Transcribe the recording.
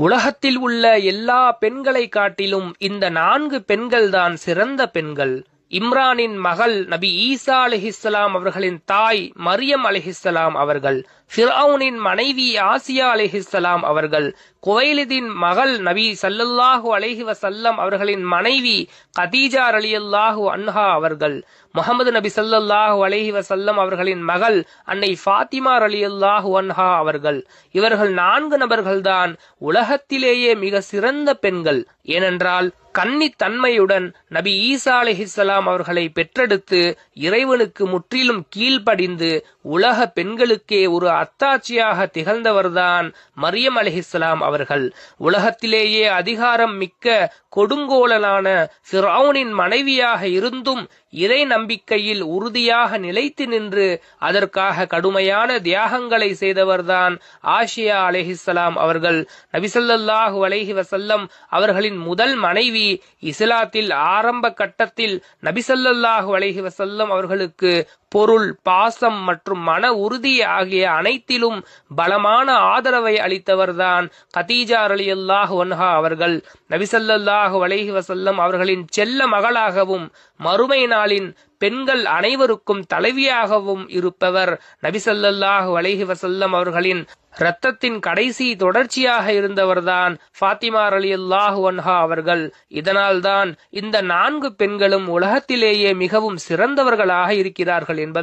உலகத்தில் உள்ள எல்லா பெண்களை காட்டிலும் இந்த 4 பெண்கள்தான் சிறந்த பெண்கள். இம்ரானின் மகள் நபி ஈசா அலைஹிஸ்ஸலாம் அவர்களின் தாய் மரியம் அலைஹிஸ்ஸலாம் அவர்கள், ஃபிர்அவுனின் மனைவி ஆசியா அலைஹிஸ்ஸலாம் அவர்கள், குவைலிதின் மகள் நபி ஸல்லல்லாஹு அலைஹி வஸல்லம் அவர்களின் மனைவி கதீஜா ரலியல்லாஹு அன்ஹா அவர்கள், முஹம்மது நபி ஸல்லல்லாஹு அலைஹி வஸல்லம் அவர்களின் மகள் அன்னை ஃபாத்திமா ரலியல்லாஹு அன்ஹா அவர்கள். இவர்கள் 4 நபர்கள்தான் உலகத்திலேயே மிக சிறந்த பெண்கள். ஏனென்றால் கன்னித்தன்மையுடன் நபி ஈசா அலைஹிஸ்ஸலாம் அவர்களை பெற்றெடுத்து இறைவனுக்கு முற்றிலும் கீழ்ப்படிந்து உலக பெண்களுக்கே ஒரு அத்தாட்சியாக திகழ்ந்தவர்தான் மரியம் அலைஹிஸ்ஸலாம் அவர்கள். உலகத்திலேயே அதிகாரம் மிக்க கொடுங்கோலனான ஃபிர்அவுனின் மனைவியாக இருந்தும் இறை நம்பிக்கையில் உறுதியாக நிலைத்து நின்று அதற்காக கடுமையான தியாகங்களை செய்தவர்தான் ஆசியா அலைஹிஸ்ஸலாம் அவர்கள். நபி ஸல்லல்லாஹு அலைஹி வஸல்லம் அவர்களின் முதல் மனைவி இஸ்லாத்தில் ஆரம்ப கட்டத்தில் நபி ஸல்லல்லாஹு அலைஹி வஸல்லம் அவர்களுக்கு பொருள், பாசம் மற்றும் மன உறுதி ஆகிய அனைத்திலும் பலமான ஆதரவை அளித்தவர்தான் கதீஜா ரலியல்லாஹு அன்ஹா அவர்கள். நபி ஸல்லல்லாஹு அலைஹி வஸல்லம் அவர்களின் செல்ல மகளாகவும் மறுமை நாளின் பெண்கள் அனைவருக்கும் தலைவியாகவும் இருப்பவர் நபி ஸல்லல்லாஹு அலைஹி வஸல்லம் அவர்களின் இரத்தத்தின் கடைசி தொடர்ச்சியாக இருந்தவர்தான் ஃபாத்திமா ரலியல்லாஹு அன்ஹா அவர்கள். இதனால்தான் இந்த 4 பெண்களும் உலகத்திலேயே மிகவும் சிறந்தவர்களாக இருக்கிறார்கள் என்பது